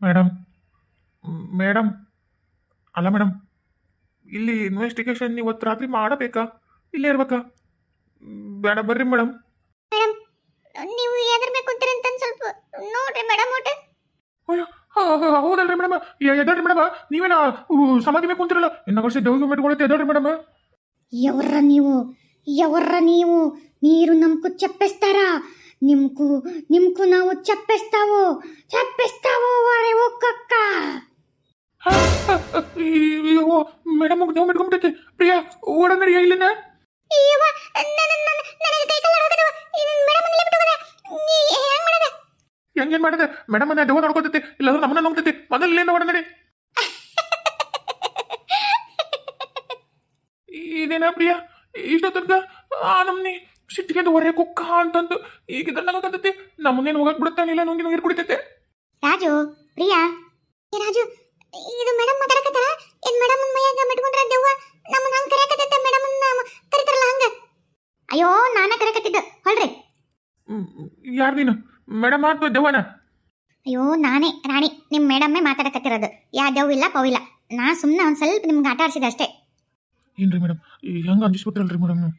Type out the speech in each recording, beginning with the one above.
Madam madam ಅಲ್ಲ madam, ಇಲ್ಲಿ investigation ಇವತ್ತು ರಾತ್ರಿ ಮಾಡಬೇಕಾ? ಇಲ್ಲೇ ಇರ್ಬೇಕಾ? ಬೇಡ ಬರ್ರಿ ಮೇಡಮ್. ಮೇಡಮ್, ನೀವು ಎದ್ರ ಮೇಲೆ ಕುಂತೀರಿ ಅಂತ ಸ್ವಲ್ಪ ನೋಡ್ರಿ ಮೇಡಮ್ ಒಟ್ಟು. ಅಯ್ಯೋ, ಹೌದಲ್ರಿ ಮೇಡಮ್. ಎದಳ್ರಿ ಮೇಡಮ್, ನೀವೇನ ಸಮಾಧಿ ಮೇಲೆ ಕುಂತಿರಲ್ಲ, ಇನ್ನ ವರ್ಷ ದೇವಿಗೆ ಮೆಟ್ಕೊಳತ್ತೆ. ಎದಳ್ರಿ ಮೇಡಮ್. ఎవర్ర నీవు ఎవర్ర నీవు మీరు నమ్కు చెప్పేస్తారా నిమ్కు నిమ్కు ನಾವು చెప్పేస్తావు చెప్పేస్తావు వారే ఒక్కక్క ಮೇಡಮ್ ದೇವ್ ಮೆಟ್ಕೊಂಡ್ಬಿಟ್ಟೈತೆ. ಪ್ರಿಯಾ ಓಡಂಗಡಿ ಇಲ್ಲಿಂದ. ಇವ ನನಗೆ ಕೈ ಕಾಲು ಹೊರಗಡೆ ಮೇಡಮ್ ಅಲ್ಲಿ ಬಿಟ್ಟು ಹೋಗದ ನೀ ಹೆಂಗ್ ಮಾಡದ ಹೆಂಗೇನ್ ಮಾಡಿದೆ ಮೇಡಮ್? ಅನ್ನ ದೇವ ನೋಡ್ಕೊತೈತಿ, ಇಲ್ಲಾಂದ್ರೆ ನಮ್ಮನ್ನ ನೋಡ್ತೈತಿ. ಮೊದಲು ಇಲ್ಲಿಂದ ಓಡಂಗಡಿ. ಇದೇನಾ ಪ್ರಿಯಾ ಇಷ್ಟೋ ತನಕ ಆ ನಮ್ನಿ ಸಿಟ್ಟಿಗೆ ಹೊರೆ ಕುಕ್ಕ ಅಂತಂದು ಈಗ ಇದನ್ನಾಗತ್ತೈತಿ. ನಮ್ಮನ್ನೇನು ಹೋಗಕ್ ಬಿಡುತ್ತಾನಿಲ್ಲ, ನುಂಗಿ ನೀರು ಕುಡಿತೈತೆ. ರಾಜು ಪ್ರಿಯಾ ರಾಜು ಇದು ಮೇಡಮ್ ಮಾತಾಡಕತ್ತಾರ. ಏನ್ ಮೇಡಮ್ ಮೈಯಾಗ ಮೆಟ್ಕೊಂಡ್ರ ದೆವ್ವ ನಮ್ಮನ್ನ ಹಂಗ ಕರೆಯಕತ್ತೈತೆ. ಮೇಡಮ್ ಕರಿತಾರಲ್ಲ ಹಂಗ. ಅಯ್ಯೋ ನಾನ ಕರೆಯಕತ್ತಿದ್ದ ಹೊಳ್ರಿ. ಯಾರು ನೀನು? ಮೇಡಮ್ ಆತ್ವ ದೆವ್ವನ? ಅಯ್ಯೋ ನಾನೇ ರಾಣಿ, ನಿಮ್ಮ ಮೇಡಮ್ಮೇ ಮಾತಾಡಕತ್ತಿರೋದು. ಯಾ ದೆವ್ವ ಇಲ್ಲ ಪವಿಲ್ಲ. ನಾ ಸುಮ್ಮನೆ ಒಂದು ಸ್ವಲ್ಪ ನಿಮ್ಗೆ ಆಟ ಆಡ್ಸಿದೆ ಅಷ್ಟೇ. ಏನ್ರಿ ಮೇಡಮ್ ಹೆಂಗೆ ಅಂಜಿಸ್ಬಿಟ್ರಲ್ರಿ ಮೇಡಮ್ ನೀವು?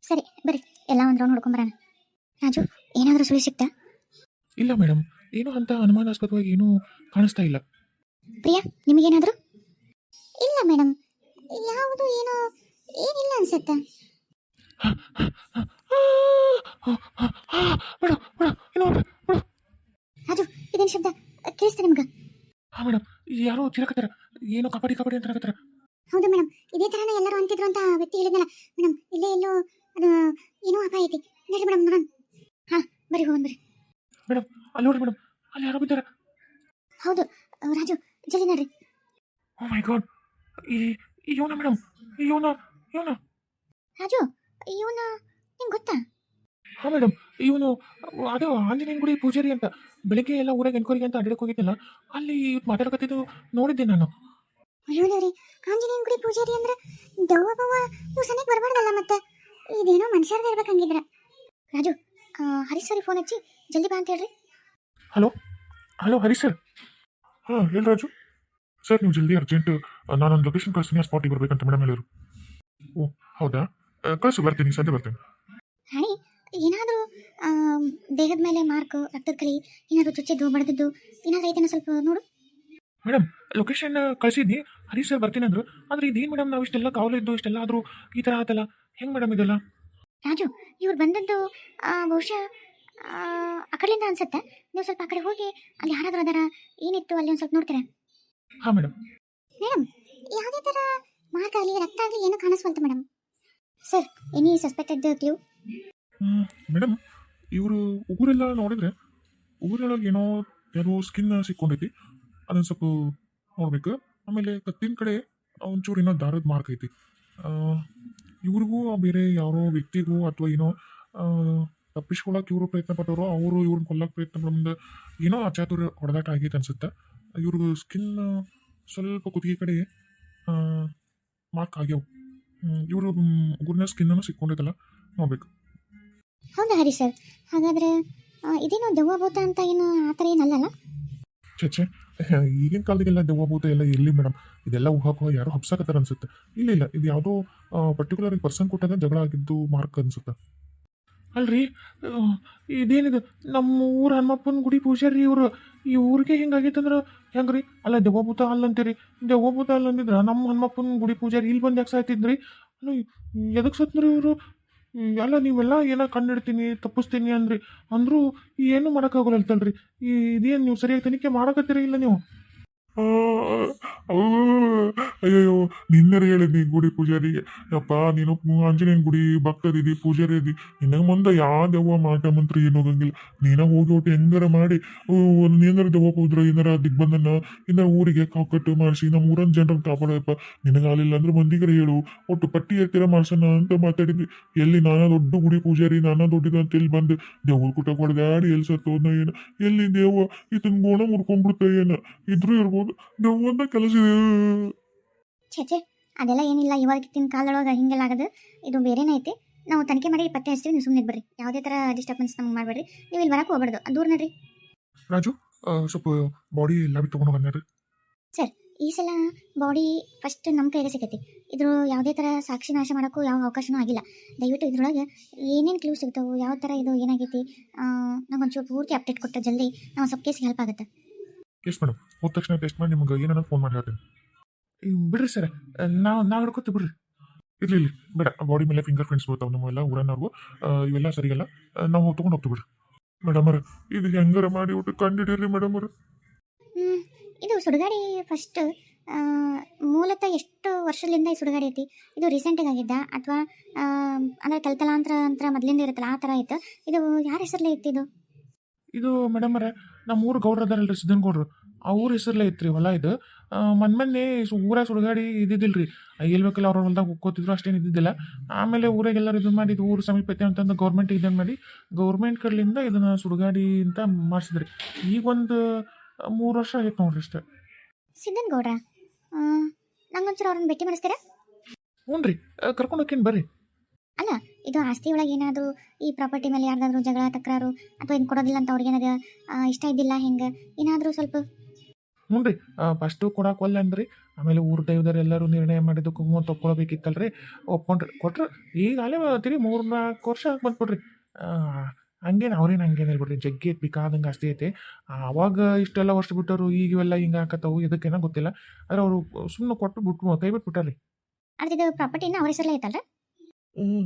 ಸರಿ ಬರ್ರಿ ಎಲ್ಲ ಒಂದು ರೌಂಡ್ ನೋಡ್ಕೊಂಬರೋಣ. ರಾಜು ಏನಾದರೂ ಸುಳಿ ಸಿಕ್ತಾ? ಇಲ್ಲ ಮೇಡಮ್, ಏನೂ ಅಂತ ಅನುಮಾನಾಸ್ಪದವಾಗಿ ಏನೂ ಕಾಣಿಸ್ತಾ ಇಲ್ಲ. ಪ್ರಿಯಾ ನಿಮಗೇನಾದರೂ? ಇಲ್ಲ ಮೇಡಮ್, ಯಾವುದು ಏನೋ ಏನಿಲ್ಲ ಅನ್ಸುತ್ತೆ. ಮೇಡಮ್ ಮೇಡಮ್ ಏನೋ ಮೇಡಮ್. ರಾಜು ಇದೇನು ಶಬ್ದ ಕೇಳಿಸ್ತಾ ನಿಮ್ಗೆ? ಹಾಂ ಮೇಡಮ್, ಯಾರೋ ಚಿರಕತ್ತಾರ, ಏನೋ ಕಬಡ್ಡಿ ಕಬಡ್ಡಿ ಅಂತ ಹೇಳಕತ್ತಾರ. ಹೌದು ಮೇಡಮ್, ಇದೇ ಥರನೇ ಎಲ್ಲರೂ ಅಂತಿದ್ರು ಅಂತ ವ್ಯಕ್ತಿ ಹೇಳಿದ್ನಲ್ಲ ಮೇಡಮ್. ಇಲ್ಲೇ ಎಲ್ಲೋ ಅದು ಏನೋ ಅಪಾಯ ಐತಿ. ನಡ್ರಿ ಮೇಡಮ್ ನೋಡೋಣ. ಹಾಂ ಬರ್ರಿ ಹೋಗೋಣ ಬರ್ರಿ. ಮೇಡಮ್ ಅಲ್ಲಿ ನೋಡ್ರಿ ಮೇಡಮ್, ಅಲ್ಲಿ ಯಾರೋ ಬಿದ್ದಾರ. ಹೌದು ರಾಜು ಜಲ್ದಿ ನಡ್ರಿ. ಓ ಮೈ ಗಾಡ್, ಇವನ ಮೇಡಮ್, ಇವನ ಇವನ ರಾಜು ಇವನ ನಿಂಗೆ ಗೊತ್ತಾ? ಹಾಂ ಮೇಡಮ್, ಇವನು ಅದು ಆಂಜನೇಯನ ಗುಡಿ ಪೂಜಾರಿ ಅಂತ. ಬೆಳಿಗ್ಗೆ ಎಲ್ಲ ಊರಾಗ ಎನ್ಕ್ವೈರಿಗೆ ಅಂತ ಅಡ್ಡಕ್ಕೆ ಹೋಗಿದ್ನಲ್ಲ, ಅಲ್ಲಿ ಮಾತಾಡಕತ್ತಿದ್ದು ನೋಡಿದ್ದೆ ನಾನು. ಅಯ್ಯೋ ದೇವ್ರಿ, ಆಂಜನೇಯನ ಗುಡಿ ಪೂಜಾರಿ ಅಂದ್ರೆ ದವ್ವ ಬವ್ವ ಇವು ಸನಿಗೆ ಬರಬಾರ್ದಲ್ಲ. ಮತ್ತೆ ಇದೇನೋ ಮನುಷ್ಯರ್ದು ಇರ್ಬೇಕು ಹಂಗಿದ್ರೆ. ರಾಜು ಹರೀಶ್ ಸರಿ ಫೋನ್ ಹಚ್ಚಿ ಜಲ್ದಿ ಬಾ ಅಂತ ಹೇಳ್ರಿ. Hello hello Harish sir. ಹಾಂ ಹೇಳಿ ರಾಜು. ಸರ್ ನೀವು ಜಲ್ದಿ ಅರ್ಜೆಂಟ್ ನಾನೊಂದು ಲೊಕೇಶನ್ ಕಳಿಸ್ತೀನಿ, ಆ ಸ್ಪಾಟಿಗೆ ಬರ್ಬೇಕಂತ ಮೇಡಮ್ ಹೇಳಿದ್ರು. ಓ ಹೌದಾ, ಕಳಿಸು, ಬರ್ತೀನಿ, ಸಂಜೆ ಬರ್ತೀನಿ. ರಾಣಿ ಏನಾದರೂ ದೇಹದ ಮೇಲೆ ಮಾರ್ಕ್, ರಕ್ತದ ಕಲಿ ಏನಾದರೂ ಚುಚ್ಚಿದ್ದು ಬಡ್ದಿದ್ದು ಏನಾದರೂ ಐತೇನೋ ಸ್ವಲ್ಪ ನೋಡು. ಮೇಡಮ್ ಲೊಕೇಶನ್ ಕಳಿಸಿದ್ನಿ, ಹರೀಶ್ ಸರ್ ಬರ್ತೀನಿ ಅಂದರು. ಆದರೆ ಇದೇನು ಮೇಡಮ್, ನಾವು ಇಷ್ಟೆಲ್ಲ ಕಾವಲಿದ್ದು ಇಷ್ಟೆಲ್ಲ ಆದರೂ ಈ ಥರ ಆತಲ್ಲ, ಹೆಂಗೆ ಮೇಡಮ್ ಇದೆಲ್ಲ? ರಾಜು ಇವ್ರು ಬಂದದ್ದು ಬಹುಶಃ ಆ ಕಡೆಯಿಂದ ಅನ್ಸುತ್ತೆ. ನೀವು ಸ್ವಲ್ಪ ಆ ಕಡೆ ಹೋಗಿ ಅಲ್ಲಿ ಯಾರಾದರೂ ಅದರ ಏನಿತ್ತು ಅಲ್ಲಿ ಒಂದು ಸ್ವಲ್ಪ ನೋಡ್ತೀರಾ? ಹಾಂ ಮೇಡಮ್. ಮೇಡಮ್ ಯಾವುದೇ ಥರ ಮಾರ್ಕ್ ಆಗಲಿ ರಕ್ತ ಆಗಲಿ ಏನೂ ಕಾಣಿಸ್ವಲ್ತು madam. Sir any suspected clue? Madam ಇವರು ಉಗುರೆಲ್ಲ ನೋಡಿದ್ರೆ ಉಗುರೊಳಗೆ ಏನೋ ಏನೋ ಸ್ಕಿನ್ ಸಿಕ್ಕೊಂಡೈತಿ, ಅದನ್ನು ಸ್ವಲ್ಪ ನೋಡ್ಬೇಕು. ಆಮೇಲೆ ಕತ್ತಿನ ಕಡೆ ಒಂಚೂರು ಏನೋ ದಾರದ ಮಾರ್ಕ್ ಐತಿ. ಇವ್ರಿಗೂ ಬೇರೆ ಯಾರೋ ವ್ಯಕ್ತಿಗೂ ಅಥವಾ ಏನೋ ತಪ್ಪಿಸ್ಕೊಳಕ್ಕೆ ಇವರು ಪ್ರಯತ್ನ ಪಟ್ಟವರು, ಅವರು ಇವ್ರನ್ನ ಕೊಲ್ಲಕ್ಕೆ ಪ್ರಯತ್ನ ಬಂದು ಏನೋ ಅಚಾತುರ್ಯ ಹೊಡೆದಾಟ ಆಗೈತೆ ಅನ್ಸುತ್ತೆ. ಇವ್ರಿಗೂ ಸ್ಕಿನ್ ಸ್ವಲ್ಪ ಕುತ್ತಿಗೆ ಕಡೆ ಮಾರ್ಕ್ ಆಗ್ಯಾವ. ಇವರು ಉಗುರಿನ ಸ್ಕಿನ್ನನ್ನು ಸಿಕ್ಕೊಂಡೈತಲ್ಲ, ನೋಡ್ಬೇಕು. ಹೌದಾ ಹರಿ ಸರ್, ಹಾಗಾದರೆ ಇದೇನೋ ದೆವ್ವ ಭೂತ ಅಂತ ಏನು ಆ ಥರ ಏನಲ್ಲ? ಚೆ ಈಗಿನ ಕಾಲದಾಗೆಲ್ಲ ದೆವ್ವ ಭೂತ ಎಲ್ಲ ಎಲ್ಲಿ ಮೇಡಮ್, ಇದೆಲ್ಲ ಊಹಾಪೋಹ ಯಾರೋ ಹಬ್ಸಾಕತ್ತಾರ ಅನ್ಸುತ್ತೆ. ಇಲ್ಲ ಇಲ್ಲ, ಇದು ಯಾವುದೋ ಪರ್ಟಿಕ್ಯುಲರ್ ಪರ್ಸನ್ ಕೊಟ್ಟಾಗ ಜಗಳ ಆಗಿದ್ದು ಮಾರ್ಕ್ ಅನ್ಸುತ್ತೆ. ಅಲ್ರಿ ಇದೇನಿದು, ನಮ್ಮ ಊರ ಹನುಮಪ್ಪನ ಗುಡಿ ಪೂಜಾರಿ ಇವರು. ಈ ಊರಿಗೆ ಹಿಂಗಾಗೈತಂದ್ರೆ ಹೆಂಗ್ರಿ? ಅಲ್ಲ ದೆವ್ವ ಭೂತ ಅಲ್ಲಂತೀರಿ, ದೆವ್ವ ಭೂತ ಅಲ್ಲಂದಿದ್ರ ನಮ್ಮ ಹನುಮಪ್ಪನ ಗುಡಿ ಪೂಜಾರಿ ಇಲ್ಲಿ ಬಂದು ಯಾಕೆ ಸಾಯ್ತಿದ್ರಿ? ಅಲ್ಲ ಎದಕ್ಕೆ ಸತ್ನ್ರಿ ಇವರು? ಅಲ್ಲ ನೀವೆಲ್ಲ ಏನೋ ಕಂಡಿಡ್ತೀನಿ ತಪ್ಪಿಸ್ತೀನಿ ಅಂದ್ರಿ, ಅಂದರೂ ಏನು ಮಾಡೋಕ್ಕಾಗಲ್ಲಲ್ತಲ್ರಿ. ಇದೇನು ನೀವು ಸರಿಯಾಗಿ ತನಿಖೆ ಮಾಡಕತ್ತೀರಿ ಇಲ್ಲ ನೀವು? ಅಯ್ಯಯ್ಯೋ, ನಿನ್ನೆ ಹೇಳಿದ್ನಿ ಗುಡಿ ಪೂಜಾರಿಗೆ, ಯಪ್ಪ ನೀನು ಆಂಜನೇಯನ ಗುಡಿ ಭಕ್ತದಿದಿ ಪೂಜಾರಿ ಇದಿ, ನಿನಗೆ ಮುಂದೆ ಯಾವ ದೆವ್ವ ಮಾಟ ಮಂತ್ರ ಏನು ಹೋಗಂಗಿಲ್ಲ. ನೀನ ಹೋಗಿ ಒಟ್ಟು ಹೆಂಗಾರ ಮಾಡಿ ಒಂದು ಏನಾರ ದೆವ್ವ ಹೋದ್ರೆ ಏನಾರ ದಿಗ್ಬಂಧನ ಏನಾರ ಊರಿಗೆ ಕಾಕಟ್ಟು ಮಾಡಿಸಿ ನಮ್ಮ ಊರನ್ನ ಜನರನ್ನ ಕಾಪಾಡೋಯಪ್ಪ. ನಿನಗಾಲಿಲ್ಲ ಅಂದ್ರೆ ಮಂದಿಗರ ಹೇಳು, ಒಟ್ಟು ಪಟ್ಟಿ ಎತ್ತಿರ ಮಾಡ್ಸೋಣ ಅಂತ ಮಾತಾಡಿದ್ವಿ. ಎಲ್ಲಿ ನಾನಾ ದೊಡ್ಡ ಗುಡಿ ಪೂಜಾರಿ, ನಾನಾ ದೊಡ್ಡದು ಅಂತ ಎಲ್ಲಿ ಬಂದು ದೆವ್ವ ಕೂಟ ಹೊಡೆದಾಡಿ ಎಲ್ಲಿ ಸತ್ತೋದ್ನ ಏನು, ಎಲ್ಲಿ ದೆವ್ವ ಈತನ ಗೋಣ ಮುರ್ಕೊಂಡ್ಬಿಡ್ತ ಏನು ಇದ್ರೂ ಇರ್ಬೋದು, ದೆವ್ವಂತ ಕೆಲಸ ಇದೆ. ಛೇ ಅದೆಲ್ಲ ಏನಿಲ್ಲ. ಇವಾಗಿನ ಕಾಲದೊಳಗೆ ಹಿಂಗೆಲ್ಲ ಆಗೋದು ಇದು ಬೇರೆನೇ ಐತಿ. ನಾವು ತನಿಖೆ ಮಾಡಿ ಪತ್ತೆ ಹಚ್ತೀವಿ, ನೀವು ಸುಮ್ಮನೆ ಬರ್ರಿ. ಯಾವುದೇ ಥರ ಡಿಸ್ಟರ್ಬೆನ್ಸ್ ನಮ್ಗೆ ಮಾಡಬೇಡ್ರಿ. ನೀವು ಇಲ್ಲಿ ಬರಕ್ಕೆ ಹೋಗ್ಬಾರ್ದು, ದೂರ ನಡ್ರಿ. ರಾಜು ಸ್ವಲ್ಪ ಬಾಡಿ ಲ್ಯಾಬಿಗೆ ತೊಗೊಂಡು ಬಂದ್ರಿ. ಸರ್ ಈ ಸಲ ಬಾಡಿ ಫಸ್ಟ್ ನಮ್ಮ ಕೈಗೆ ಸಿಗೈತಿ. ಇದ್ರ ಯಾವುದೇ ಥರ ಸಾಕ್ಷಿ ನಾಶ ಮಾಡೋಕ್ಕೂ ಯಾವ ಅವಕಾಶನೂ ಆಗಿಲ್ಲ. ದಯವಿಟ್ಟು ಇದ್ರೊಳಗೆ ಏನೇನು ಕ್ಲೂ ಸಿಗ್ತಾವೆ, ಯಾವ ಥರ ಇದು ಏನಾಗೈತಿ, ನಮಗೊಂಚೂರು ಪೂರ್ತಿ ಅಪ್ಡೇಟ್ ಕೊಟ್ಟರೆ ಜಲ್ದಿ ನಾವು ಸ್ವಲ್ಪ ಕೇಸ್ಗೆ ಹೆಲ್ಪ್ ಆಗುತ್ತೆ. ಎಸ್ ಮೇಡಮ್, ಹೋದ ತಕ್ಷಣ ಟೆಸ್ಟ್ ಮಾಡಿ ನಿಮ್ಗೆ ಏನಾದ್ರು ಫೋನ್ ಮಾಡಿ ಹೇಳ್ತೀನಿ. ಬಿಡ್ರಿ ಸರ್, ನಾವು ಹಿಡ್ಕೊತೀವಿ ಬಿಡ್ರಿ. ಇಲ್ಲಿ ಬೇಡ, ಬಾಡಿ ಮೇಲೆ ಫಿಂಗರ್ ಪ್ರಿಂಟ್ಸ್ ಬರ್ತಾವೆ ನಮ್ಮೆಲ್ಲ ಊರನ್ನವ್ರಿಗೂ. ಇವೆಲ್ಲ ಸರಿಯಲ್ಲ, ನಾವು ತೊಗೊಂಡು ಹೋಗ್ತೀವಿ ಬಿಡ್ರಿ. ಮೇಡಮ್ ಅವ್ರ ಇದು ಹೆಂಗಾರ ಮಾಡಿ ಊಟ ಕಂಡಿಡೀರಿ ಮೇಡಮ್ ಅವ್ರ. ಇದು ಸುಡುಗಾಡಿ ಫಸ್ಟ್ ಮೂಲತಃ ಎಷ್ಟು ವರ್ಷದಿಂದ ಈ ಸುಡುಗಾಡಿ ಐತಿ? ಇದು ರೀಸೆಂಟಾಗಿ ಆಗಿದ್ದ ಅಥವಾ ಅಂದರೆ ತಲತಲಾಂತರ ಮೊದಲಿಂದ ಇರುತ್ತಲ್ಲ ಆ ಥರ ಇತ್ತು? ಇದು ಯಾರ ಹೆಸರಲ್ಲೇ ಇತ್ತು ಇದು? ಇದು ಮೇಡಮ್ ಅವ್ರೆ, ನಮ್ಮ ಊರು ಗೌಡ್ರು ಅದಾರಲ್ರಿ, ಸಿದ್ದನ್ ಗೌಡ್ರು, ಅವ್ರ ಹೆಸರಲ್ಲೇ ಐತ್ರಿ ಹೊಲ ಇದು. ಮೊನ್ನೆ ಊರಾಗ ಸುಡುಗಾಡಿ ಇದ್ದಿದ್ದಿಲ್ರಿ, ಹೇಳ್ಬೇಕಲ್ಲ ಅವ್ರ ಹೊಲ್ದಾಗ ಹೋಗ್ಕೋತಿದ್ರು, ಅಷ್ಟೇನು ಇದ್ದಿದ್ದಿಲ್ಲ. ಆಮೇಲೆ ಊರಾಗೆಲ್ಲರೂ ಇದು ಮಾಡಿದ್ದು, ಊರು ಸಮೀಪ ಐತೆ ಅಂತಂದು ಗೌರ್ಮೆಂಟ್ ಇದನ್ನು ಮಾಡಿ ಗೌರ್ಮೆಂಟ್ ಕಡೆಯಿಂದ ಇದನ್ನು ಸುಡುಗಾಡಿ ಅಂತ ಮಾಡಿಸಿದ್ರಿ. ಈಗ ಒಂದು 3 ವರ್ಷ ಆಗೈತೆ ನೋಡ್ರಿ ಅಷ್ಟೇ. ಸಿದ್ದನ್ ಗೌಡ್ರ, ನಂಗೊಂಚೂರು ಅವ್ರನ್ನ ಭೇಟಿ ಮಾಡಿಸ್ತೀರಾ? ಹ್ಞೂ ರೀ, ಕರ್ಕೊಂಡು ಹೋಗ್ತೀನಿ ಬರ್ರಿ. ಅಲ್ಲ, ಇದು ಆಸ್ತಿ ಒಳಗೆ ಏನಾದರೂ ಈ ಪ್ರಾಪರ್ಟಿ ಮೇಲೆ ಯಾರ್ದಾದ್ರೂ ಜಗಳ ತಕರಾರು ಅಥವಾ ಏನು ಕೊಡೋದಿಲ್ಲ ಅಂತ ಅವ್ರಿಗೇನಾದ್ರು ಇಷ್ಟ ಇದ್ದಿಲ್ಲ, ಹೆಂಗೆ ಏನಾದರೂ ಸ್ವಲ್ಪ? ಹ್ಞೂ ರೀ, ಫಸ್ಟು ಕೊಡಕ್ಕೆ ಒಲ್ಲೆ ಅಂದ್ರಿ, ಆಮೇಲೆ ಊರು ದೈವದವ್ರು ಎಲ್ಲರೂ ನಿರ್ಣಯ ಮಾಡಿದ್ದು ಕುಂಕುಮ ತೊಗೊಳ್ಬೇಕಿತ್ತಲ್ರಿ, ಒಪ್ಕೊಂಡ್ರಿ, ಕೊಟ್ರು. ಈಗಾಗಲೇ ತಿರಿ 3-4 ವರ್ಷ ಬಂದ್ಬಿಡ್ರಿ. ಹಂಗೇನು ಅವ್ರೇನು ಹಂಗೇನು ಹೇಳ್ಬಿಡ್ರಿ, ಜಗ್ಗಿ ಬೇಕಾದಂಗೆ ಆಸ್ತಿ ಐತೆ. ಆವಾಗ ಇಷ್ಟೆಲ್ಲ ವರ್ಷ ಬಿಟ್ಟವರು ಈಗ ಇವೆಲ್ಲ ಹಿಂಗೆ ಹಾಕತ್ತವು, ಇದಕ್ಕೇನೋ ಗೊತ್ತಿಲ್ಲ. ಆದರೆ ಅವರು ಸುಮ್ಮನೆ ಕೊಟ್ಟು ಬಿಟ್ಟು ಕೈ ಬಿಟ್ಬಿಟ್ಟಾರಿ. ಆದರೆ ಇದು ಪ್ರಾಪರ್ಟಿನ ಅವ್ರ ಹೆಸರಲ್ಲೇ ಐತಲ್ರ?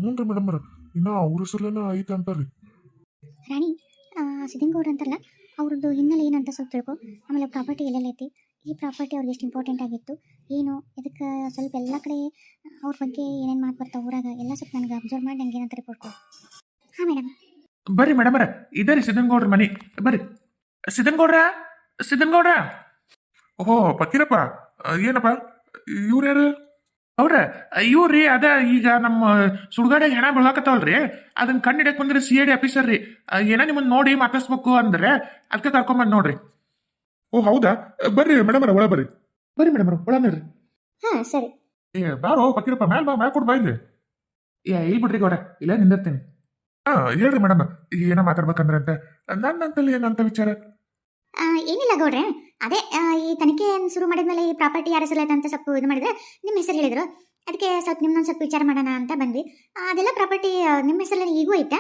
ಹ್ಞೂ ರೀ ಮೇಡಮ್ ಅವ್ರ, ಇನ್ನೂ ಅವ್ರ ಹೆಸರಲ್ಲೇನ ಐತೆ ಅಂತಾರ್ರಿ. ರಾಣಿ, ಸಿದ್ದನ್ ಗೌಡ್ರ ಅಂತಾರಲ್ಲ, ಅವ್ರದ್ದು ಹಿನ್ನೆಲೆ ಏನಂತ ಸ್ವಲ್ಪ ತಿಳ್ಕೊ. ಆಮೇಲೆ ಪ್ರಾಪರ್ಟಿ ಎಲ್ಲೆಲ್ಲ ಐತಿ, ಈ ಪ್ರಾಪರ್ಟಿ ಅವ್ರಿಗೆ ಎಷ್ಟು ಇಂಪಾರ್ಟೆಂಟ್ ಆಗಿತ್ತು ಏನು, ಇದಕ್ಕೆ ಸ್ವಲ್ಪ ಎಲ್ಲ ಕಡೆ ಅವ್ರ ಬಗ್ಗೆ ಏನೇನು ಮಾತು ಬರ್ತಾವೆ ಊರಾಗ ಎಲ್ಲ ಸ್ವಲ್ಪ ನನಗೆ ಅಬ್ಸರ್ವ್ ಮಾಡಿ ನಂಗೆ ಏನಂತ ರಿಪೋರ್ಟ್ ಕೊಡು. ಹಾಂ ಮೇಡಮ್. ಬರ್ರಿ ಮೇಡಮ್ ಅವ್ರ, ಇದೇ ರೀ ಸಿದ್ದನ್ ಗೌಡ್ರ ಮನೆ, ಬರ್ರಿ. ಸಿದ್ದನ್ ಗೌಡ್ರ. ಓಹೋ ಪಕ್ಕೀರಪ್ಪ, ಏನಪ್ಪ ಇವ್ರು ಯಾರು? ಅವ್ರ ಇವ್ರಿ, ಅದ ಈಗ ನಮ್ಮ ಸುಡುಗಾಡಿಯಾಗ ಹೆಣ ಬೆಳಕತ್ತವಲ್ರಿ, ಅದನ್ನ ಕಣ್ಣು ಹಿಡಕ್ ಬಂದ್ರಿ CID ಆಫೀಸರ್ ರೀ. ಏನೋ ನಿಮ್ಮನ್ನ ನೋಡಿ ಮಾತಾಡ್ಸ್ಬೇಕು ಅಂದ್ರೆ ಅದಕ್ಕೆ ಕರ್ಕೊಂಬಂದು ನೋಡ್ರಿ. ಓ ಹೌದಾ, ಬರ್ರಿ ಮೇಡಮ್ ಅವ್ರ, ಒಳ ಬರ್ರಿ ಮೇಡಮ್ ಅವ್ರ, ಒಳ ನೋಡ್ರಿ. ಹಾಂ ಸರಿ. ಬಾರೋ ಪಕ್ಕೀರಪ್ಪ, ಮ್ಯಾಲ ಕೊಟ್ಟು ಬಾ ಇಲ್ಲಿ. ಇಲ್ಲಿ ಬಿಡ್ರಿ ಗೌಡ, ಇಲ್ಲೇ ನಿಂದಿರ್ತೀನಿ. ಹೇಳ್ರಿ ಮೇಡಮ್, ಏನೋ ಮಾತಾಡ್ಬೇಕಂದ್ರೆ ಅಂತ ನನ್ನಂತಲ್ಲಿ ಏನಂತ ವಿಚಾರ? ಏನಿಲ್ಲ ಗೌಡ್ರೆ, ಅದೇ ಈ ತನಿಖೆ ಶುರು ಮಾಡಿದ್ಮೇಲೆ ಈ ಪ್ರಾಪರ್ಟಿ ಯಾರ ಹೆಸರು ಐತೆ ಅಂತ ಸ್ವಲ್ಪ ಇದು ಮಾಡಿದ್ರೆ ನಿಮ್ಮ ಹೆಸರು ಹೇಳಿದ್ರು, ಅದಕ್ಕೆ ಸ್ವಲ್ಪ ನಿಮ್ಮನ್ನೊಂದು ಸ್ವಲ್ಪ ವಿಚಾರ ಮಾಡೋಣ ಅಂತ ಬಂದ್ವಿ. ಅದೆಲ್ಲ ಪ್ರಾಪರ್ಟಿ ನಿಮ್ಮ ಹೆಸರಲ್ಲಿ ಈಗೂ ಐತಾ?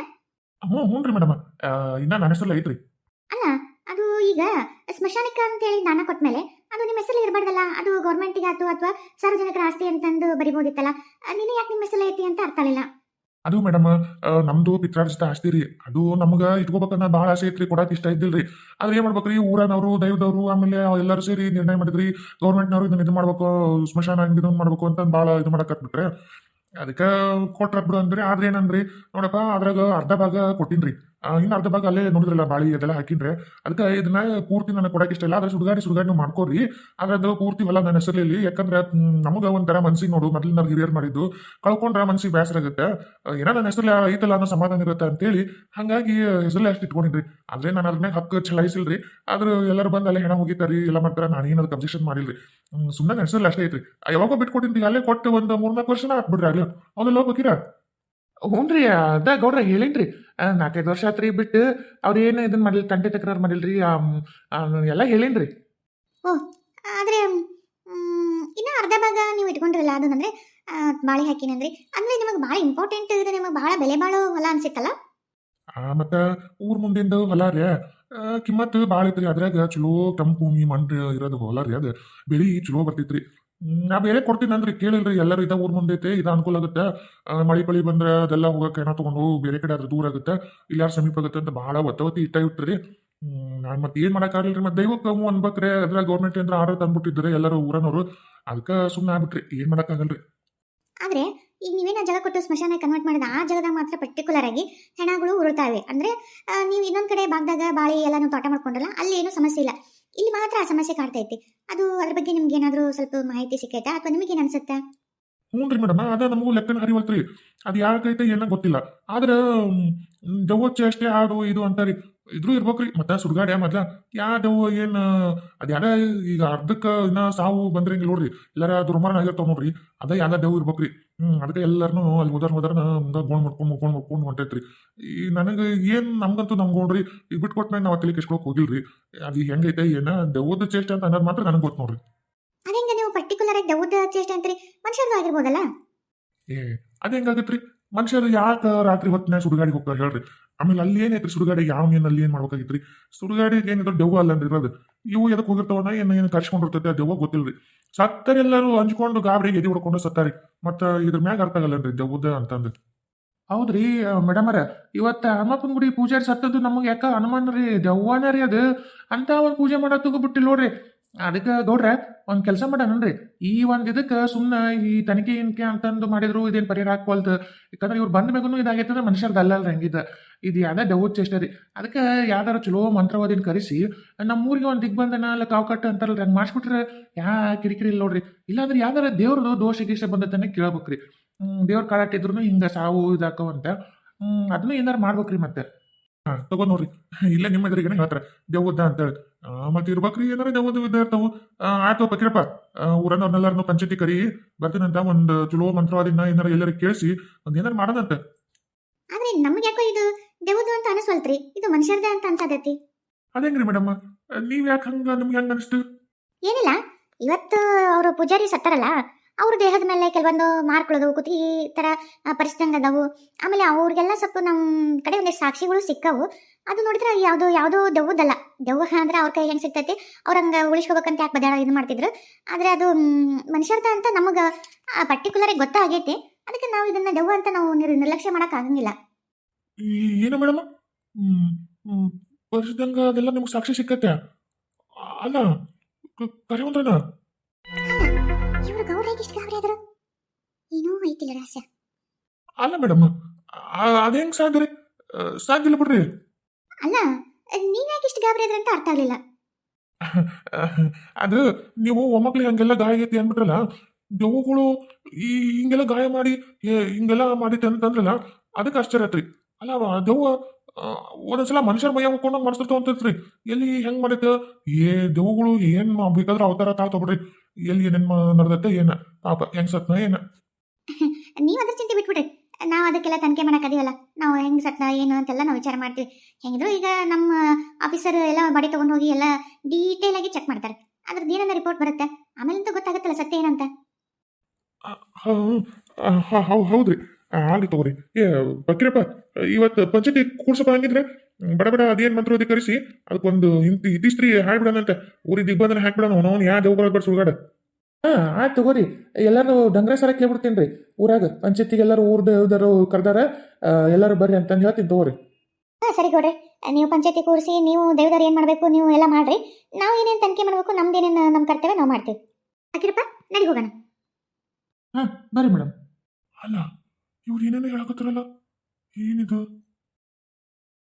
ಹ್ಞೂ ರೀ ಮೇಡಮ್, ಇನ್ನ ನನ್ನ ಹೆಸರಲ್ಲಿ ಐತ್ರಿ. ಅಲ್ಲ, ಅದು ಈಗ ಸ್ಮಶಾನಕ್ಕೆ ಅಂತೇಳಿ ದಾನ ಕೊಟ್ಮೇಲೆ ಅದು ನಿಮ್ಮ ಹೆಸರಲ್ಲಿ ಇರಬಾರ್ದಲ್ಲ, ಅದು ಗೌರ್ಮೆಂಟಿಗೆ ಆಯ್ತು ಅಥವಾ ಸಾರ್ವಜನಿಕರ ಆಸ್ತಿ ಅಂತಂದು ಬರಿಬೋದಿತ್ತಲ್ಲ, ನೀನು ಯಾಕೆ ನಿಮ್ಮ ಹೆಸರಲ್ಲಿ ಐತಿ ಅಂತ ಅರ್ಥ ಆಗಿಲ್ಲ. ಅದು ಮೇಡಮ್, ನಮ್ದು ಪಿತ್ರಾರ್ಜಿತ ಆಸ್ತಿ ರೀ, ಅದು ನಮ್ಗೆ ಇಟ್ಕೋಬೇಕನ್ನ ಭಾಳ ಆಸೆ ಐತ್ರಿ, ಕೊಡಕ್ಕೆ ಇಷ್ಟ ಇದ್ದಿಲ್ರಿ. ಆದ್ರೆ ಏನು ಮಾಡ್ಬೇಕ್ರಿ, ಊರನವರು ದೈವದವರು ಆಮೇಲೆ ಎಲ್ಲರೂ ಸೇರಿ ನಿರ್ಣಯ ಮಾಡಿದ್ರಿ, ಗೌರ್ಮೆಂಟ್ನವ್ರು ಇದನ್ನ ಇದು ಮಾಡ್ಬೇಕು, ಸ್ಮಶಾನ ಇದನ್ನ ಮಾಡ್ಬೇಕು ಅಂತ ಭಾಳ ಇದು ಮಾಡಕತ್ಬಿಟ್ರೆ ಅದಕ್ಕೆ ಕೊಟ್ರ ಬಿಡು ಅಂದ್ರಿ. ಆದ್ರೆ ಏನಂದ್ರಿ ನೋಡಪ್ಪ, ಅದ್ರಾಗ ಅರ್ಧ ಭಾಗ ಕೊಟ್ಟಿನ್ರಿ, ಇನ್ನು ಅರ್ಧ ಭಾಗ ಅಲ್ಲೇ ನೋಡಿದ್ರಲ್ಲ ಬಾಳಿ ಅದೆಲ್ಲ ಹಾಕಿನ್ರಿ. ಅದಕ್ಕೆ ಇದನ್ನ ಪೂರ್ತಿ ನನಗೆ ಕೊಡಕ್ಕೆ ಇಷ್ಟ ಇಲ್ಲ, ಆದ್ರೆ ಸುಡುಗಾಡಿ ಮಾಡ್ಕೋರಿ, ಆದ್ರೆ ಅದು ಪೂರ್ತಿ ಹೊಲ ನನ್ನ ಹೆಸರಲ್ಲಿ. ಯಾಕಂದ್ರೆ ನಮಗೆ ಒಂಥರ ಮನ್ಸಿಗೆ ನೋಡು, ಮೊದಲು ನಾವು ಹಿರಿಯರ್ ಮಾಡಿದ್ದು ಕಳ್ಕೊಂಡ್ರೆ ಮನ್ಸಿಗೆ ಬೇಸರ ಆಗುತ್ತೆ, ಏನೋ ನನ್ನ ಹೆಸರಲ್ಲಿ ಐತಲ್ಲ ಅನ್ನೋ ಸಮಾಧಾನ ಇರುತ್ತೆ ಅಂತೇಳಿ ಹಾಗಾಗಿ ಹೆಸರಲ್ಲೇ ಅಷ್ಟು ಇಟ್ಕೊಂಡಿದ್ರಿ. ಆದ್ರೆ ನಾನು ಅದ್ರಾಗ ಹಕ್ಕು ಚಲಾಯಿಸಿಲ್ರಿ. ಆದ್ರೆ ಎಲ್ಲರೂ ಬಂದು ಅಲ್ಲೇ ಹೆಣ ಹೋಗಿತಾರಿ, ಎಲ್ಲ ಮಾಡ್ತಾರೆ, ನಾನು ಏನು ಅದಕ್ಕೆ ಅಬ್ಜೆಕ್ಷನ್ ಮಾಡಿಲ್ರಿ. ಸುಮ್ಮನೆ ನನ್ನ ಹೆಸರಲ್ಲಿ ಅಷ್ಟೇ ಐತ್ರಿ. ಯಾವಾಗೋ ಬಿಟ್ಕೊಟ್ಟಿನ್ರಿ, ಅಲ್ಲೇ ಕೊಟ್ಟು ಒಂದು 3-4 ವರ್ಷನ ಹಾಕ್ಬಿಡ್ರಿ ಆಗ್ಲಿ. ಅದೆಲ್ಲ ಹೋಗ್ಬೇಕಿರ? ಹ್ಞೂ ರೀ, ಅದ ಗೌಡ್ರ ಹೇಳಿನ್ರಿ, 4-5 ವರ್ಷ ಆತ್ರಿ ಬಿಟ್ಟು ಅವ್ರು ಏನು ಇದನ್ನ ಮಾಡಿಲ್ಲ, ತಂಟೆ ತಕರಾರು ಮಾಡಿಲ್ರಿ, ಎಲ್ಲ ಹೇಳಿನ್ರಿ. ಓ, ಆದರೆ ಇನ್ನು ಅರ್ಧ ಭಾಗ ನೀವು ಇಟ್ಕೊಂಡ್ರಲ್ಲ, ಅದು ಅಂದರೆ ಬಾಳೆ ಹಾಕಿನಂದ್ರಿ, ಅಂದರೆ ನಿಮಗೆ ಭಾಳ ಇಂಪಾರ್ಟೆಂಟ್ ಇದೆ, ನಿಮಗೆ ಭಾಳ ಬೆಲೆ ಬಾಳೋ ಹೊಲ ಅನ್ಸಿತ್ತಲ್ಲ? ಮತ್ತು ಊರ್ ಮುಂದಿಂದ ಹೊಲ ರೀ, ಕಿಮ್ಮತ್ತು ಭಾಳ ಐತ್ರಿ. ಅದ್ರಾಗ ಚಲೋ ಕೆಂಪು ಭೂಮಿ ಮಣ್ಣು ಇರೋದು ಹೊಲ ರೀ, ಅದು ಬೆಳೆ ಚಲೋ ಬರ್ತೈತ್ರಿ. ನಾ ಬೇರೆ ಕೊಡ್ತೀನಿ ಅಂದ್ರಿ, ಕೇಳಿಲ್ರಿ. ಎಲ್ಲರೂ ಇದ ಊರ್ ಮುಂದೈತೆ, ಇದು ಅನುಕೂಲ ಆಗುತ್ತೆ, ಮಳಿ ಪಳಿ ಬಂದ್ರೆ ಅದೆಲ್ಲ ಹೋಗಕ್ಕೆ ಏನೋ ತಗೊಂಡು ಬೇರೆ ಕಡೆ ಆದ್ರೆ ದೂರ ಆಗುತ್ತೆ, ಇಲ್ಲಾರ ಸಮೀಪ ಆಗುತ್ತೆ ಅಂತ ಭಾಳ ಒತ್ತವತ್ತಿ ಇಟ್ರಿ. ನಾನು ಮತ್ತೆ ಏನು ಮಾಡೋಕ್ಕಾಗಲ್ರಿ, ಮತ್ತೆ ದೈವಕ್ಕೆ ಅನ್ಬೇಕ್ರೆ, ಅದ್ರಾಗ ಗೌರ್ಮೆಂಟ್ ಅಂದ್ರೆ ಆರ್ಡರ್ ತಂದ್ಬಿಟ್ಟಿದ್ರೆ ಎಲ್ಲರೂ ಊರನವರು, ಅದಕ್ಕೆ ಸುಮ್ಮನೆ ಆಗ್ಬಿಟ್ರಿ, ಏನು ಮಾಡೋಕ್ಕಾಗಲ್ರಿ. ಆದರೆ ಈಗ ನೀವೇನು ಜಾಗ ಕೊಟ್ಟು ಸ್ಮಶಾನ ಕನ್ವರ್ಟ್ ಮಾಡಿದ ಆ ಜಾಗದಾಗ ಮಾತ್ರ ಪರ್ಟಿಕ್ಯುಲರ್ ಆಗಿ ಹೆಣಗಳು ಉರುಳ್ತಾವೆ. ಅಂದರೆ ನೀವು ಇನ್ನೊಂದು ಕಡೆ ಭಾಗದಾಗ ಬಾಳೆ ಎಲ್ಲ ನೀವು ತೋಟ ಮಾಡ್ಕೊಂಡ್ರಲ್ಲ, ಅಲ್ಲಿ ಏನೂ ಸಮಸ್ಯೆ ಇಲ್ಲ, ಇಲ್ಲಿ ಮಾತ್ರ ಆ ಸಮಸ್ಯೆ ಕಾಡ್ತೈತಿ. ಅದು ಅದ್ರ ಬಗ್ಗೆ ನಿಮ್ಗೆ ಏನಾದರೂ ಸ್ವಲ್ಪ ಮಾಹಿತಿ ಸಿಕ್ಕೈತಾ ಅಥವಾ ನಿಮಗೇನು ಅನ್ಸುತ್ತೆ? ಹ್ಞೂ ರೀ ಮೇಡಮ್ ಅದ ನಮಗೂ ಲೆಕ್ಕನ ಹರಿವಲ್ತ್ರಿ ಅದು ಯಾಕೈತೆ ಏನೋ ಗೊತ್ತಿಲ್ಲ ಆದ್ರೆ ದೆವ್ವಚ್ಚೆ ಅಷ್ಟೇ ಆಡು ಇದು ಅಂತಾರಿ ಇದ್ರೂ ಇರ್ಬೇಕ್ರಿ ಮತ್ತೆ ಸುಡ್ಗಾಡ್ಯ ಮೊದ್ಲ ಯಾ ದೆವ್ವ ಏನು ಅದ್ಯಾರ ಈಗ ಅರ್ಧಕ್ಕೆ ಇನ್ನ ಸಾವು ಬಂದ್ರಂಗಿಲ್ಲ ನೋಡ್ರಿ ಎಲ್ಲಾರ ದುರ್ಮರಣ ಆಗಿರ್ತಾವ ನೋಡ್ರಿ ಅದ ಯಾವ್ದ ದೆವ್ವ ಇರ್ಬೇಕ್ರಿ ಅದಕ್ಕೆ ಎಲ್ಲಾರನು ಅಲ್ಲಿ ಹೋದಾರ ಹಂಗ ಗೋಣ್ ಮಾಡ್ಕೊಂಡು ಹೊಂಟೈತ್ರಿ ಈ ನನಗೆ ಏನ್ ನಮ್ಗಂತೂ ನಮ್ಗೋಣ್ರಿ ಈಗ ಬಿಟ್ಕೊಟ್ಮೇಲೆ ನಾವು ತಲೆ ಕೆಸ್ಕೊಳಕ್ ಹೋಗಿಲ್ರಿ ಅದು ಹೆಂಗೈತೆ ಏನ ದೆವ್ವದ ಚೇಷ್ಟೆ ಅಂತ ಅನ್ನೋದು ಮಾತ್ರ ನನಗೆ ಗೊತ್ತು ನೋಡ್ರಿ ಅದೇಂಗ ನೀವು ಪರ್ಟಿಕ್ಯುಲರ್ ಆಗಿ ದೆವ್ವದ ಚೇಷ್ಟೆ ಅಂತೀರಿ ಮನುಷ್ಯರ್ದು ಆಗಿರ್ಬೋದಲ್ಲ. ಏ ಅದ ಹೆಂಗಾಗತ್ರಿ ಮನುಷ್ಯರು ಯಾಕೆ ರಾತ್ರಿ ಹೊತ್ತಿನ ಸುಡುಗಾಡಿಗೆ ಹೋಗ್ತಾರೆ ಹೇಳ್ರಿ ಆಮೇಲೆ ಅಲ್ಲಿ ಏನೈತ್ರಿ ಸುಡುಗಾಡಿ ಯಾವ ಏನ್ ಅಲ್ಲಿ ಏನ್ ಮಾಡ್ಬೇಕಾಗಿತ್ರಿ ಸುಡುಗಾಡಿಗೆ ಏನಿದ್ರು ದೆವ್ವ ಅಲ್ಲನ್ರಿ ಇರೋದು ಇವು ಎದಕ್ ಹೋಗಿರ್ತಾವನ ಏನು ಕರ್ಸ್ಕೊಂಡಿರ್ತೈತೆ ಆ ದೆವ್ವ ಗೊತ್ತಿಲ್ರಿ ಸತ್ತರಿ ಎಲ್ಲರೂ ಹಂಚ್ಕೊಂಡು ಗಾಬರಿಗೆ ಎದಿ ಹೊಡ್ಕೊಂಡು ಸತ್ತಾರಿ ಮತ್ತ ಇದ್ರ ಮ್ಯಾಗ ಅರ್ಥ ಆಗಲ್ಲನ್ರಿ ದೆವ್ವದ ಅಂತಂದು ಹೌದ್ರಿ ಮೇಡಮರ ಇವತ್ತು ಹನುಮಪ್ಪನ ಗುಡಿ ಪೂಜಾರಿ ಸತ್ತದ್ದು ನಮಗೆ ಯಾಕ ಅನುಮಾನ ರೀ ದೆವ್ವನ ರೀ ಅದು ಅಂತ ಒಂದು ಪೂಜೆ ಮಾಡೋ ಬಿಟ್ಟಿಲ್ಲ ನೋಡ್ರಿ ಅದಕ್ಕೆ ಗೌಡ್ರ ಒಂದು ಕೆಲಸ ಮಾಡೋಣನ್ರಿ ಈ ಒಂದು ಇದಕ್ಕೆ ಸುಮ್ಮನೆ ಈ ತನಿಖೆ ಏನ್ಕೆ ಅಂತಂದು ಮಾಡಿದ್ರು ಇದೇನು ಪರಿಹಾರ ಹಾಕ್ವಲ್ತು ಯಾಕಂದ್ರೆ ಇವ್ರು ಬಂದ ಮೇಗೂ ಇದಾಗೈತಂದ್ರೆ ಮನುಷ್ಯರ್ದು ಅಲ್ಲಲ್ರಿ ಹಂಗಿದ್ದ ಇದು ಯಾವ್ದೇ ದೆವ್ವದ ಚೇಷ್ಟೆ ರೀ ಅದಕ್ಕೆ ಯಾವ್ದಾರು ಚಲೋ ಮಂತ್ರವಾದಿನ ಕರೆಸಿ ನಮ್ಮೂರಿಗೆ ಒಂದು ದಿಗ್ಬಂಧನ ಅಲ್ಲ ಕಾವುಕಟ್ಟು ಅಂತಾರಲ್ರಿ ಹಂಗೆ ಮಾಡಿಸ್ಬಿಟ್ರೆ ಯಾ ಕಿರಿಕಿರಿ ಇಲ್ಲ ನೋಡ್ರಿ ಇಲ್ಲಾಂದ್ರೆ ಯಾವ್ದಾರ ದೇವ್ರದ್ದು ದೋಷ ಗೀಷ ಬಂದತನೇ ಕೇಳ್ಬೇಕ್ರಿ ದೇವ್ರ ಕಾಳಾಟಿದ್ರು ಹಿಂಗೆ ಸಾವು ಇದಾಕವಂತ ಅದನ್ನು ಏನಾರು ಮಾಡ್ಬೇಕ್ರಿ ಮತ್ತೆ ತಗೋ ನೋಡ್ರಿ ಇಲ್ಲೇ ನಿಮ್ಮ ಎದುರಿಗೇನೆ ಹೇಳ್ತಾರೆ ದೆವ್ವದ ಅಂತೇಳಿ ಮತ್ತೆ ಇರ್ಬೇಕ್ರಿ ಏನಾರ ದೆವ್ವದ ಇದ್ದ ಇರ್ತಾವು ಆಯ್ತು ಪಕ್ಕಿರಪ್ಪ ಊರನ್ನವ್ರನ್ನೆಲ್ಲಾರನು ಪಂಚಾಯತಿ ಕರಿ ಬರ್ತೀನಂತ ಒಂದು ಚಲೋ ಮಂತ್ರವಾದಿನ ಏನಾರ ಎಲ್ಲರೂ ಕೇಳಿಸಿ ಒಂದ್ ಏನಾರ ಮಾಡೋದಂತೆ ಆದ್ರೆ ನಮ್ಗೆ ಯಾಕೋ ಇದು ದೆವ್ವದು ಅಂತ ಅನಿಸ್ವಲ್ತ್ರಿ ಇದು ಮನುಷ್ಯರ್ದ ಅಂತ ಅನ್ಸದೈತಿ. ಅದೇಂಗ್ರಿ ಮೇಡಮ್ ನೀವ್ ಯಾಕೆ ನಿಮ್ಗೆ ಹೆಂಗ ಅನಿಸ್ತು ಏನಿಲ್ಲ ಇವತ್ತು ಅವರು ಪೂಜಾರಿ ಸತ್ತಾರಲ್ಲ ಅವ್ರ ದೇಹದ ಮೇಲೆ ಕೆಲವೊಂದು ಮಾರ್ಕ್ಗಳದು ಕುತಿ ಈ ಥರ ಪರಿಸ್ಥಿತಿ ಅದಾವು ಆಮೇಲೆ ಅವ್ರಿಗೆಲ್ಲ ಸ್ವಲ್ಪ ನಮ್ಮ ಕಡೆ ಒಂದಿಷ್ಟು ಸಾಕ್ಷಿಗಳು ಸಿಕ್ಕವು ಅದು ನೋಡಿದ್ರೆ ಯಾವುದೋ ದೆವ್ವದಲ್ಲ ದೆವ್ವ ಅಂದ್ರೆ ಅವ್ರ ಕೈ ಹೆಂಗೆ ಸಿಗ್ತೈತಿ ಅವ್ರ ಹಂಗೆ ಉಳಿಸ್ಕೋಬೇಕಂತ ಯಾಕೆ ಬದಾಡ ಇದು ಮಾಡ್ತಿದ್ರು ಆದರೆ ಅದು ಮನುಷ್ಯರ್ದ ಅಂತ ನಮಗೆ ಪರ್ಟಿಕ್ಯುಲರಾಗಿ ಗೊತ್ತಾಗೈತಿ ಅದಕ್ಕೆ ನಾವು ಇದನ್ನ ದೆವ್ವ ಅಂತ ನಾವು ನಿರ್ಲಕ್ಷ್ಯ ಮಾಡೋಕ್ಕಾಗಂಗಿಲ್ಲ. ಏನು ಮೇಡಮ್ ವರ್ಷದಂಗ ಅದೆಲ್ಲ ನಿಮ್ಗೆ ಸಾಕ್ಷಿ ಸಿಕ್ಕತ್ತೆ ಅಲ್ಲ ಕರೆವಂದ್ರನ ಇವರು ಗೌಡ್ರಿಗೆ ಇಷ್ಟು ಗಾಬರಿ ಆದ್ರು ಏನೋ ಐತಿಲ್ಲ ರಹಸ್ಯ. ಅಲ್ಲ ಮೇಡಮ್ ಅದ ಹೆಂಗ್ ಸಾಧ್ಯ ಸಾಧ್ಯ ಇಲ್ಲ ಬಿಡ್ರಿ ಅಲ್ಲ ನೀವ್ಯಾಕೆ ಇಷ್ಟು ಗಾಬರಿ ಆದ್ರೆ ಅಂತ ಅರ್ಥ ಆಗಲಿಲ್ಲ. ಅದು ನೀವು ಒಮ್ಮಕ್ಳಿಗೆ ಹಂಗೆಲ್ಲ ಗಾಯ ಆಗೈತಿ ಅಂದ್ಬಿಟ್ರಲ್ಲ ದೆವ್ವಗಳು ಈ ಹಿಂಗೆಲ್ಲ ಗಾಯ ಮಾಡಿ ಹಿಂಗೆಲ್ಲ ಮಾಡೈತೆ ಅಂತಂದ್ರಲ್ಲ ಅದಕ್ಕೆ ಆಶ್ಚರ್ಯ ಆತ್ರಿ ಅಲ್ಲ ದೆವ್ವ ಒಂದೊಂದ್ಸಲ ಮನುಷ್ಯರ ಮೈಯ ಮುಕ್ಕೊಂಡಂಗೆ ಮಾಡಿಸ್ತಿರ್ತಾವ ಅಂತೈತ್ರಿ ಎಲ್ಲಿ ಹೆಂಗ್ ಮಾಡೈತೆ ದೆವ್ವಗಳು ಏನ್ ಬೇಕಾದ್ರೆ ಅವತಾರ ತಾಳ್ತಾವ್ಬಿಡ್ರಿ ಎಲ್ಲಿ ಏನೇನ್ ನಡೆದತ್ತೆ ಏನ ಪಾಪ ಹೆಂಗ್ ಸತ್ನ ಏನ ನೀವು ಅದ್ರ ಚಿಂತೆ ಬಿಟ್ಬಿಡ್ರಿ ನಾವು ಅದಕ್ಕೆಲ್ಲ ತನಿಖೆ ಮಾಡೋಕ್ಕಾದಿವಲ್ಲ ನಾವು ಹೆಂಗೆ ಸತ್ನ ಏನು ಅಂತೆಲ್ಲ ನಾವು ವಿಚಾರ ಮಾಡ್ತೀವಿ. ಹೆಂಗಿದ್ರು ಈಗ ನಮ್ಮ ಆಫೀಸರ್ ಎಲ್ಲ ಬಾಡಿ ತೊಗೊಂಡು ಹೋಗಿ ಎಲ್ಲ ಡೀಟೇಲ್ ಆಗಿ ಚೆಕ್ ಮಾಡ್ತಾರೆ ಅದ್ರದ್ದು ಏನನ್ನ ರಿಪೋರ್ಟ್ ಬರುತ್ತೆ ಆಮೇಲೆ ಅಂತ ಗೊತ್ತಾಗುತ್ತಲ್ಲ ಸತ್ಯ ಏನಂತ. ಹೌದ್ರಿ ಆಗ್ಲಿ ತಗೋರಿ ಬಕ್ಕಿರಪ್ಪ ಇವತ್ತು ಪಂಚಾಯತಿ ಕೂಡ್ಸಪ್ಪ ಹಂಗಿದ್ರೆ ಬಡ ಅದೇನ್ ಮಂತ್ರ ಕರೆಸಿ ಅದಕ್ಕೊಂದು ಇತಿಸ್ತ್ರಿ ಹಾಡ್ಬಿಡೋಣಂತೆ ಊರಿಗೆ ದಿಗ್ಬಂಧನ ಹಾಕ್ಬಿಡೋಣ ಅವನು ಯಾ ದೇವ್ ಬರ ಸುಳ್ಗಾಡ ಆಯ್ತು ತಗೋರಿ ಎಲ್ಲರೂ ಡಂಗ್ರ ಸರ ಕೇಳ್ಬಿಡ್ತೀನಿ ರೀ ಊರಾಗ ಪಂಚಾಯತಿಗೆ ಎಲ್ಲರೂ ಊರ್ದವರು ಕರ್ದಾರ ಎಲ್ಲರೂ ಬರ್ರಿ ಅಂತಂದು ಹೇಳ್ತೀನಿ ತಗೋರಿ. ಹಾಂ ಸರಿ ಕೊಡ್ರಿ ನೀವು ಪಂಚಾಯತಿ ಕೂರಿಸಿ ನೀವು ದೇವದಾರು ಏನು ಮಾಡಬೇಕು ನೀವು ಎಲ್ಲ ಮಾಡ್ರಿ ನಾವು ಏನೇನು ತನಿಖೆ ಮಾಡಬೇಕು ನಮ್ದೇನೇನು ನಮ್ಮ ಕರ್ತವ್ಯ ನಾವು ಮಾಡ್ತೀವಿ. ಹಾಕಿರಪ್ಪ ನಡಿ ಹೋಗೋಣ. ಹಾಂ ಬರ್ರಿ ಮೇಡಮ್. ಅಲ್ಲ ಇವ್ರು ಏನೇನೋ ಹೇಳಕತ್ತಾರಲ್ಲ ಏನಿದು